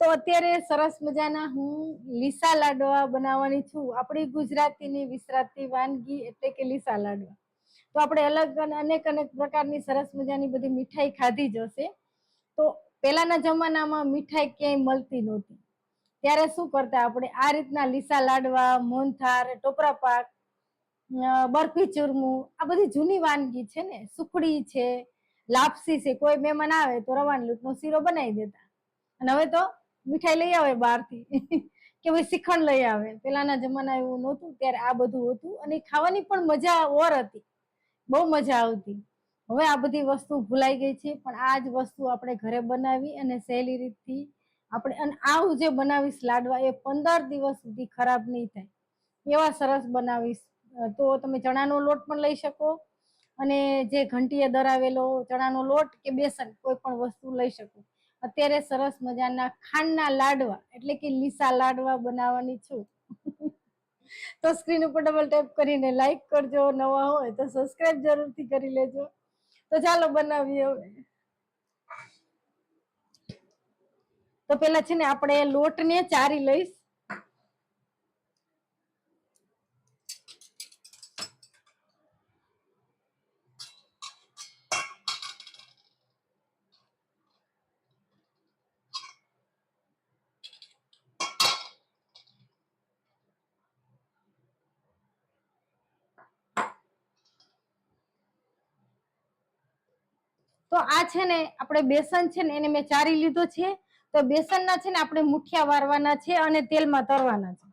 તો અત્યારે સરસ મજાના હું લીસા લાડવા બનાવવાની છું. આપણી ગુજરાતીની વિસરાતી વાનગી એટલે કે લીસા લાડવા. તો આપણે અલગ અનેક પ્રકારની સરસ મજાની બધી મીઠાઈ ખાધી જ હશે. તો પહેલાના જમાનામાં મીઠાઈ ક્યાંય મળતી નહોતી, ત્યારે શું કરતા આપણે આ રીતના લીસા લાડવા, મોહનથાળ, ટોપરા પાક, બરફી ચૂરમું, આ બધી જૂની વાનગી છે ને. સુખડી છે, લાપસી છે, કોઈ મહેમાન આવે તો રવાની લોટનો શીરો બનાવી દેતા. અને હવે તો મીઠાઈ લઈ આવે બહારથી કે ભાઈ શ્રીખંડ લઈ આવે. પેલાના જમાના એવું નહોતું, ત્યારે આ બધું હતું અને ખાવાની પણ મજા ઓર હતી, બહુ મજા આવતી. હવે આ બધી વસ્તુ ભૂલાઈ ગઈ છે, પણ આ જ વસ્તુ આપણે ઘરે બનાવી અને સહેલી રીતથી આપણે, અને આવું જે બનાવીશ લાડવા એ 15 દિવસ સુધી ખરાબ નહીં થાય એવા સરસ બનાવીશ. તો તમે ચણાનો લોટ પણ લઈ શકો અને જે ઘંટીએ દરાવેલો ચણાનો લોટ કે બેસન કોઈ પણ વસ્તુ લઈ શકો. અત્યારે સરસ મજાના ખાંડના લાડવા એટલે કે લીસા લાડવા બનાવવાની છું. તો સ્ક્રીન ઉપર ડબલ ટેપ કરીને લાઈક કરજો, નવા હોય તો સબસ્ક્રાઇબ જરૂરથી કરી લેજો. તો ચાલો બનાવીએ હવે. તો પેલા છે ને આપણે લોટને ચારી લઈશ. તો આ છે ને આપણે બેસન છે ને એને મેં ચારી લીધો છે. તો બેસનના છે ને આપણે મુઠિયા વારવાના છે અને તેલમાં તરવાના છે.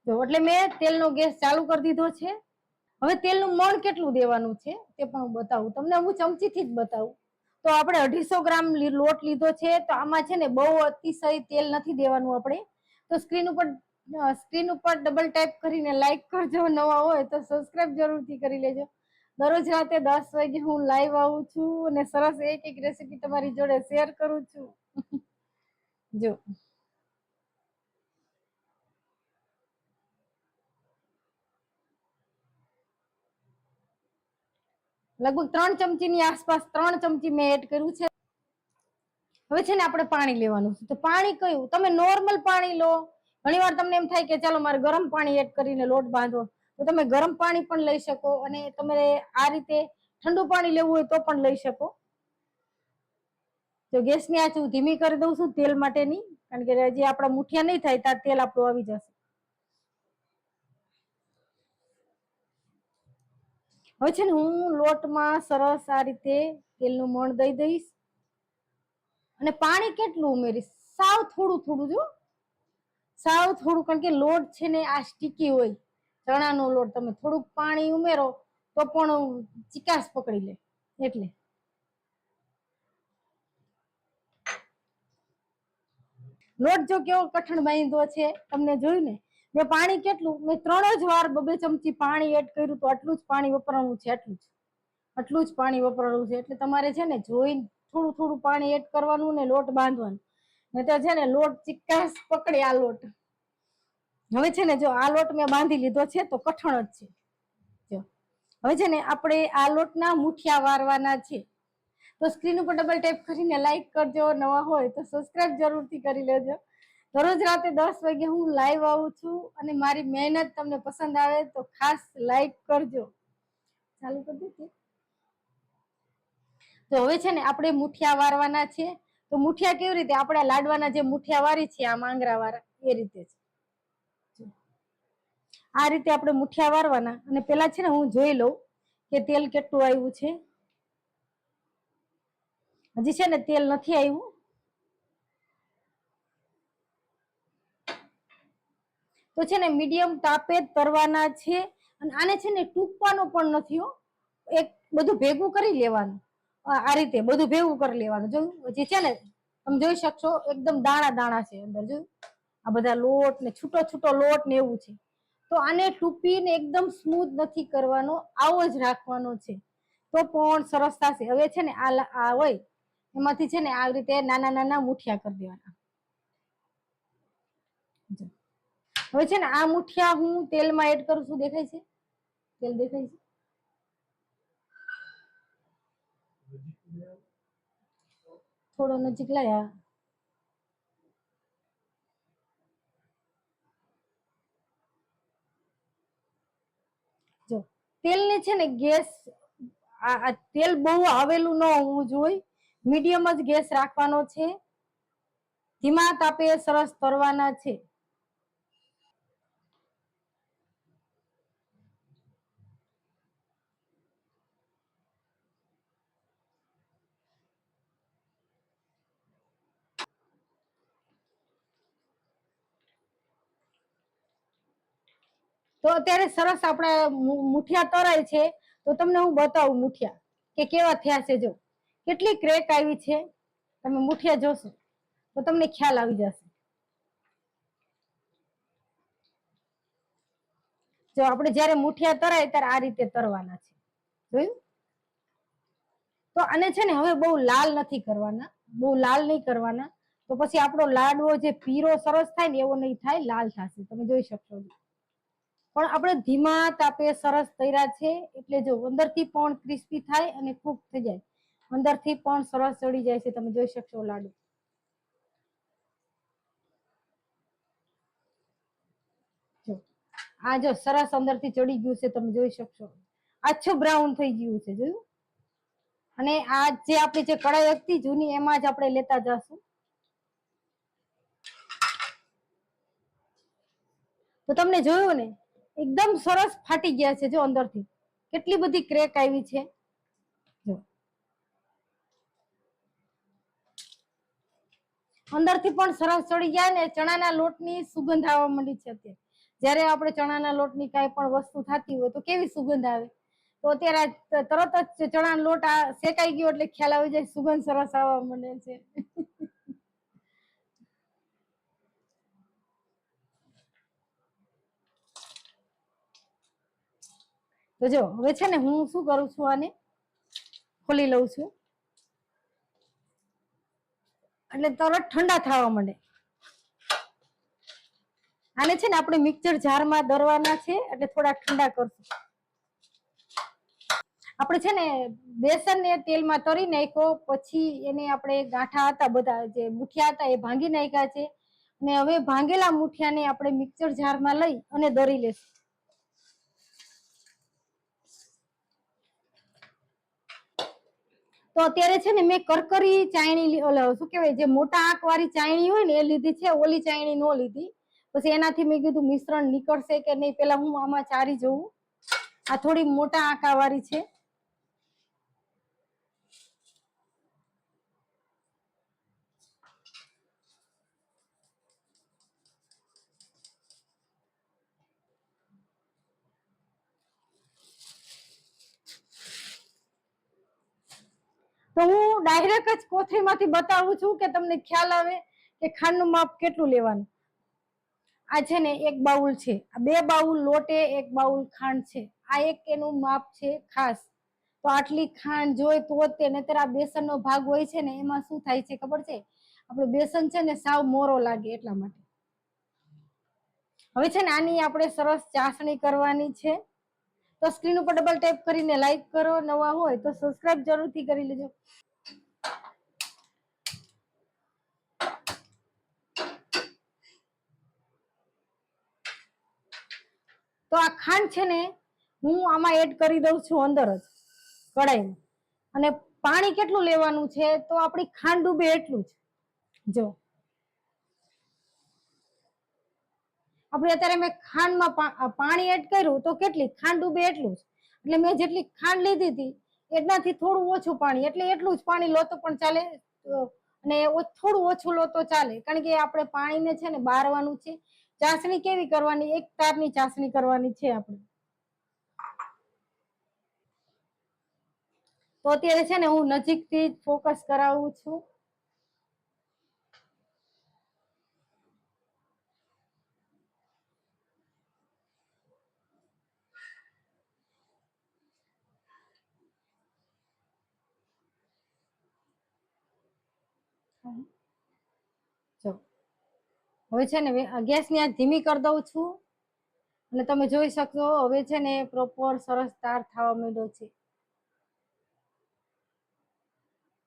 જો એટલે મેં તેલનો ગેસ ચાલુ કરી દીધો છે. હવે તેલનું મણ કેટલું દેવાનું છે તે પણ હું બતાવું તમને. હું ચમચીથી જ બતાવું. તો આપણે 250 ગ્રામ લોટ લીધો છે. તો આમાં છે ને બહુ અતિશય તેલ નથી દેવાનું આપણે. તો સ્ક્રીન ઉપર ડબલ ટાઈપ કરીને લાઈક કરજો, નવા હોય તો સબસ્ક્રાઇબ જરૂરથી કરી લેજો. દરરોજ રાતે 10 વાગે હું લાઈવ આવું છું અને સરસ એક રેસીપી તમારી જોડે શેર કરું છું. જો લગભગ 3 ચમચીની આસપાસ 3 ચમચી મેં એડ કર્યું છે. હવે છે ને આપણે પાણી લેવાનું છે. તો પાણી કયું, તમે નોર્મલ પાણી લો. ઘણી વાર તમને એમ થાય કે ચાલો મારે ગરમ પાણી એડ કરીને લોટ બાંધવો, તો તમે ગરમ પાણી પણ લઈ શકો અને તમે આ રીતે ઠંડુ પાણી લેવું હોય તો પણ લઈ શકો. તો ગેસની આંચ હું ધીમી કરી દઉં છું તેલ માટેની, કારણ કે હજી આપણા મુઠિયા નહીં થાય ત્યાં તેલ આપણું આવી જશે. હવે છે ને હું લોટમાં સરસ આ રીતે તેલનું મણ દઈ દઈશ અને પાણી કેટલું ઉમેરીશ, સાવ થોડું થોડું, જો સાવ થોડું, કારણ કે લોટ છે ને આ સ્ટીકી હોય. ચણાનો લોટ તમે થોડુંક પાણી ઉમેરો તો પણ ચિકાસ પકડી લે. એટલે લોટ જો કેવો કઠણ બાંધ્યો છે તમને જોયું ને. મેં પાણી કેટલું, મેં 3 જ વાર 2 ચમચી પાણી એડ કર્યું. તો આટલું જ પાણી વપરાવાનું છે, આટલું જ પાણી વપરાવાનું છે. એટલે તમારે છે ને જોઈને થોડું થોડું પાણી એડ કરવાનું ને લોટ બાંધવાનું. નહીં તો છે ને લોટ ચિકાસ પકડે આ લોટ. હવે છે ને જો આ લોટ મેં બાંધી લીધો છે તો કઠણ જ છે. જો હવે છે ને આપણે આ લોટના મુઠિયા વારવાના છે. તો સ્ક્રીન ઉપર ડબલ ટેપ કરીને લાઈક કરજો, નવા હોય તો સબસ્ક્રાઇબ જરૂરથી કરી લેજો. દરરોજ રાતે 10 વાગે હું લાઈવ આવું છું અને મારી મહેનત તમને પસંદ આવે તો ખાસ લાઈક કરજો. ચાલુ કરી દીધી. તો હવે છે ને આપણે મુઠિયા વારવાના છે. તો મુઠિયા કેવી રીતે, આપણે લાડવાના જે મુઠિયા વારી છે આ માંગરા વાળા એ રીતે છે. આ રીતે આપણે મુઠિયા વારવાના. અને પેલા છે ને હું જોઈ લઉં કે તેલ કેટલું આવ્યું છે. હજી છે ને તેલ નથી આવ્યું. તો છે ને મીડિયમ તાપે જ તરવાના છે. અને આને છે ને ટૂંકવાનો પણ નથી હો, એક બધું ભેગું કરી લેવાનું. આ રીતે બધું ભેગું કરી લેવાનું. જોયું હજી છે ને તમે જોઈ શકશો એકદમ દાણા દાણા છે અંદર. જોયું આ બધા લોટ ને છૂટો છૂટો લોટ ને એવું છે. તો આને ટૂંપીને એકદમ સ્મૂથ નથી કરવાનો, આવો જ રાખવાનો છે. તો પણ સરસ થશે. હવે છે ને આ હોય એમાંથી છે ને આવી રીતે નાના નાના મુઠિયા કરી દેવાના. હવે છે ને આ મુઠિયા હું તેલમાં એડ કરું છું. દેખાય છે તેલ, દેખાય છે. થોડો નજીક લાયા. તેલને છે ને ગેસ તેલ બહુ આવેલું ન હોવું જોઈએ, મીડિયમ જ ગેસ રાખવાનો છે, ધીમા તાપે સરસ તળવાના છે. તો અત્યારે સરસ આપણા મુઠિયા તળાય છે. તો તમને હું બતાવું મુઠિયા કે કેવા થયા છે. જો કેટલી ક્રેક આવી છે, તમે મુઠિયા જોશો તો તમને ખ્યાલ આવી જશે. જો આપણે જયારે મુઠિયા તરાય ત્યારે આ રીતે તરવાના છે, જોયું? તો આને છે ને હવે બહુ લાલ નથી કરવાના, બહુ લાલ નહીં કરવાના, તો પછી આપણો લાડવો જે પીરો સરસ થાય ને એવો નહીં થાય, લાલ થશે, તમે જોઈ શકશો. પણ આપણે ધીમા તાપે સરસ તૈયાર છે, એટલે જો અંદરથી પણ ક્રિસ્પી થાય અને કુક થઈ જાય, અંદરથી પણ સરસ ચડી જાય છે, તમે જોઈ શકશો લાડુ. જો આ જો સરસ અંદરથી ચડી ગયું છે, તમે જોઈ શકશો, આછું બ્રાઉન થઈ ગયું છે, જોયું? અને આ જે આપણી જે કઢાઈ હતી જૂની એમાં જ આપણે લેતા જશું. તો તમને જોયું ને એકદમ સરસ ફાટી ગયા છે, જો અંદરથી કેટલી બધી ક્રેક આવી છે. જો અંદરથી પણ સરસ ચડી ગયા ને ચણાના લોટની સુગંધ આવવા માંડી છે. અત્યારે જયારે આપણે ચણાના લોટની કાંઈ પણ વસ્તુ થતી હોય તો કેવી સુગંધ આવે, તો અત્યારે તરત જ ચણાનો લોટ શેકાઈ ગયો એટલે ખ્યાલ આવી જાય, સુગંધ સરસ આવવા માંડે છે. તો જો હવે છે ને હું શું કરું છું, આને ખોલી લઉં છું એટલે તરત ઠંડા થવા માંડે. આને છે ને આપણે મિક્સર જારમાં દરવાના છે, એટલે થોડા ઠંડા કરશું. આપણે છે ને બેસન ને તેલમાં તરી નાખ્યો, પછી એને આપણે ગાંઠા હતા બધા જે મુઠિયા હતા એ ભાંગી નાખ્યા છે, અને હવે ભાંગેલા મુઠિયાને આપણે મિક્સર જારમાં લઈ અને દરી લેશું. તો અત્યારે છે ને મેં કરકરી ચાયણી શું કહેવાય જે મોટા આંક વાળી ચાયણી હોય ને એ લીધી છે, ઓલી ચાયણી નો લીધી. પછી એનાથી મેં કીધું મિશ્રણ નીકળશે કે નહીં, પેલા હું આમાં ચારી જોઉં. આ થોડી મોટા આંકા વાળી છે. તો હું ડાયરેક્ટ જ કોથળીમાંથી બતાવું છું કે તમને ખ્યાલ આવે કે ખાંડનું માપ કેટલું લેવાનું. આ છે ને 1 બાઉલ છે, આ 2 બાઉલ લોટે 1 બાઉલ ખાંડ છે, આ એક એનું માપ છે ખાસ. તો આટલી ખાંડ જોઈ તો તે નહીતર આ બેસનનો ભાગ હોય છે ને એમાં શું થાય છે ખબર છે, આપણું બેસન છે ને સાવ મોરો લાગે એટલા માટે. હવે છે ને આની આપણે સરસ ચાસણી કરવાની છે. તો સ્ક્રીન ઉપર ડબલ ટેપ કરીને લાઈક કરો, નવા હોય તો સબસ્ક્રાઇબ જરૂરથી કરી લેજો. તો આ ખાંડ છે ને હું આમાં એડ કરી દઉં છું અંદર જ કઢાઈમાં. અને પાણી કેટલું લેવાનું છે, તો આપણી ખાંડ ડૂબે એટલું જ. જો આપણે અત્યારે મેં ખાંડમાં પાણી એડ કર્યું તો કેટલી ખાંડ ડૂબે એટલું જ, એટલે મેં જેટલી ખાંડ લીધી હતી એનાથી થોડું ઓછું પાણી, એટલે એટલું જ પાણી લો તો પણ ચાલે, અને થોડું ઓછું લો તો ચાલે, કારણ કે આપણે પાણીને છે ને બારવાનું છે. ચાસણી કેવી કરવાની, એક તારની ચાસણી કરવાની છે આપણે. તો અત્યારે છે ને હું નજીકથી ફોકસ કરાવું છું. જો હવે છે ને ગેસની આંચ ધીમી કરી દઉં છું, અને તમે જોઈ શકશો હવે છે ને પ્રોપર સરસ તાર થવા માંડ્યો છે,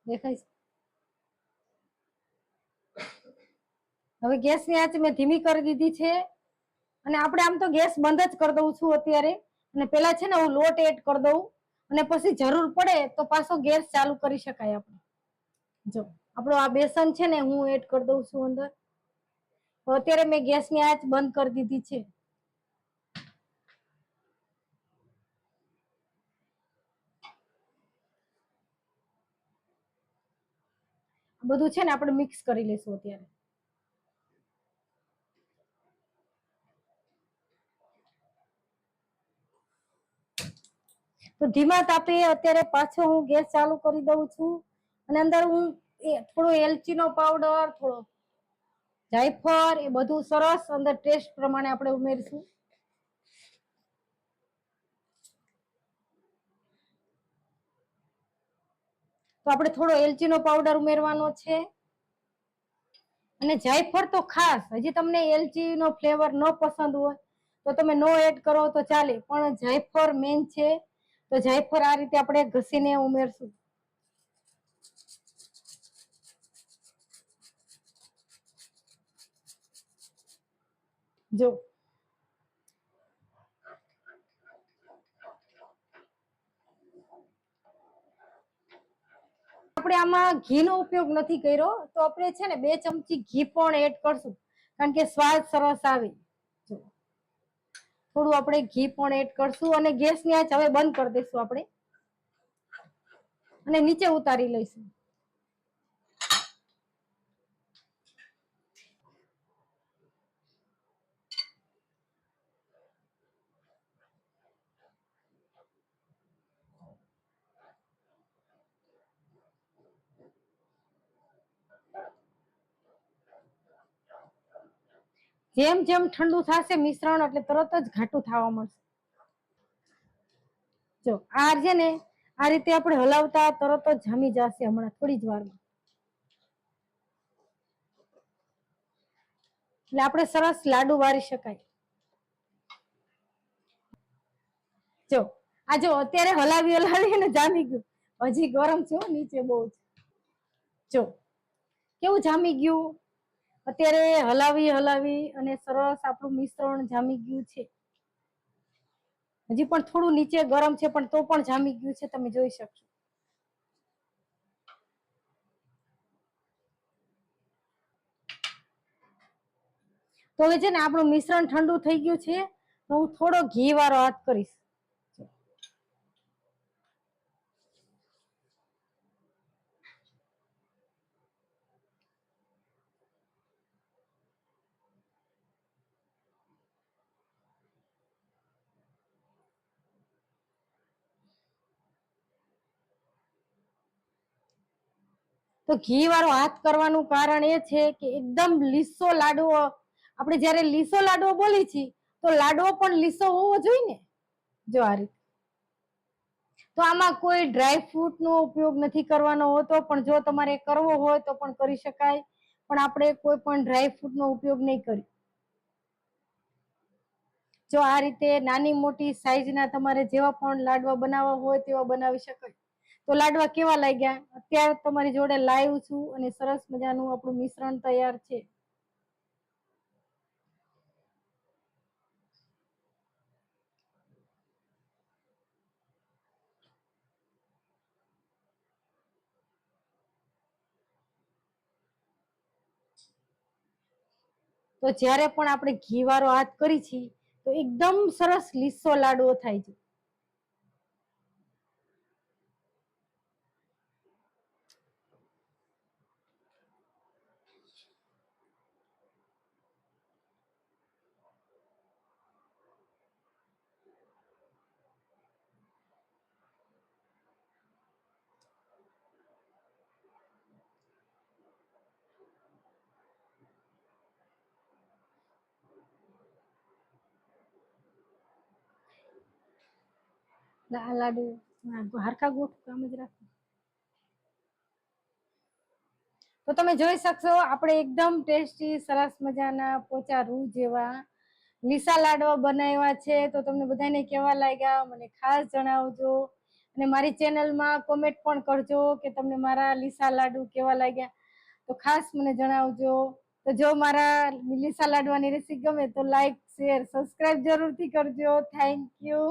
દેખાય છે? હવે ગેસની આંચ મેં ધીમી કરી દીધી છે, અને આપણે આમ તો ગેસ બંધ જ કરી દઉં છું અત્યારે, અને પેલા છે ને હું લોટ એડ કરી દઉં અને પછી જરૂર પડે તો પાછો ગેસ ચાલુ કરી શકાય આપણે. જો આપણો આ બેસન છે ને હું એડ કરી દઉં છું અંદર. અત્યારે મેં ગેસની આંચ બંધ કરી દીધી છે. બધું છે ને આપણે મિક્સ કરી લઈશું અત્યારે. તો ધીમા તાપે અત્યારે પાછો હું ગેસ ચાલુ કરી દઉં છું અને અંદર હું થોડો એલચીનો પાવડર, થોડો જાયફળ, એ બધું સરસ અંદર ટેસ્ટ પ્રમાણે આપણે ઉમેરશું. તો આપણે થોડો એલચીનો પાવડર ઉમેરવાનો છે અને જાયફળ તો ખાસ. હજી તમને એલચીનો ફ્લેવર ન પસંદ હોય તો તમે નો એડ કરો તો ચાલે, પણ જાયફળ મેન છે. તો જાયફળ આ રીતે આપણે ઘસીને ઉમેરશું. જો આપણે આમાં ઘીનો ઉપયોગ નથી કર્યો, તો આપણે છે ને 2 ચમચી ઘી પણ એડ કરશું, કારણ કે સ્વાદ સરસ આવે. જો થોડું આપણે ઘી પણ એડ કરશું અને ગેસની આંચ હવે બંધ કરી દઈશું આપણે અને નીચે ઉતારી લઈશું. જેમ જેમ ઠંડુ થશે મિશ્રણ એટલે તરત જ ઘાટું થવા મળશે. જો આ છે ને આ રીતે આપણે હલાવતા તરત જ જામી જશે હમણાં થોડી જ વારમાં. એટલે આપણે સરસ લાડુ વારી શકાય. જો આ જો અત્યારે હલાવી હલાવીને જામી ગયું. હજી ગરમ છે નીચે બહુ જ. જો કેવું જામી ગયું. અત્યારે હલાવી હલાવી અને સરસ આપણું મિશ્રણ જામી ગયું છે. હજી પણ થોડું નીચે ગરમ છે પણ તો પણ જામી ગયું છે, તમે જોઈ શકશો. તો હવે છે ને આપણું મિશ્રણ ઠંડુ થઈ ગયું છે, તો હું થોડો ઘી વાળો હાથ કરીશ. તો ઘી વાળો હાથ કરવાનું કારણ એ છે કે એકદમ લીસો લાડવો, આપણે જયારે લીસો લાડવો બોલી છીએ તો લાડવો પણ લીસો હોવો જોઈએ ને. જો આ રીતે. તો આમાં કોઈ ડ્રાય ફ્રૂટ નો ઉપયોગ નથી કરવાનો હોતો, પણ જો તમારે કરવો હોય તો પણ કરી શકાય, પણ આપણે કોઈ પણ ડ્રાય ફ્રૂટ નો ઉપયોગ નહીં કરીએ. જો આ રીતે નાની મોટી સાઈઝના તમારે જેવા પણ લાડવા બનાવવા હોય તેવા બનાવી શકાય. તો લાડવા કેવા લાગ્યા? અત્યારે તમારી જોડે લાઈવ છું અને સરસ મજાનું આપણું મિશ્રણ તૈયાર છે. તો જ્યારે પણ આપણે ઘી વાળો હાથ કરી છીએ તો એકદમ સરસ લીસો લાડવો થાય છે. લાડુ હરખા ગોઠ કામ જ રાખો. તો તમે જોઈ શકશો આપણે એકદમ ટેસ્ટી સરસ મજાના પોચા રૂ જેવા લીસા લાડવા બનાવ્યા છે. તો તમને બધાને કેવા લાગ્યા મને ખાસ જણાવજો અને મારી ચેનલમાં કોમેન્ટ પણ કરજો કે તમને મારા લીસા લાડુ કેવા લાગ્યા. તો ખાસ મને જણાવજો. તો જો મારા લીસા લાડવાની રેસીપી ગમે તો લાઈક, શેર, સબસ્ક્રાઇબ જરૂરથી કરજો. Thank you.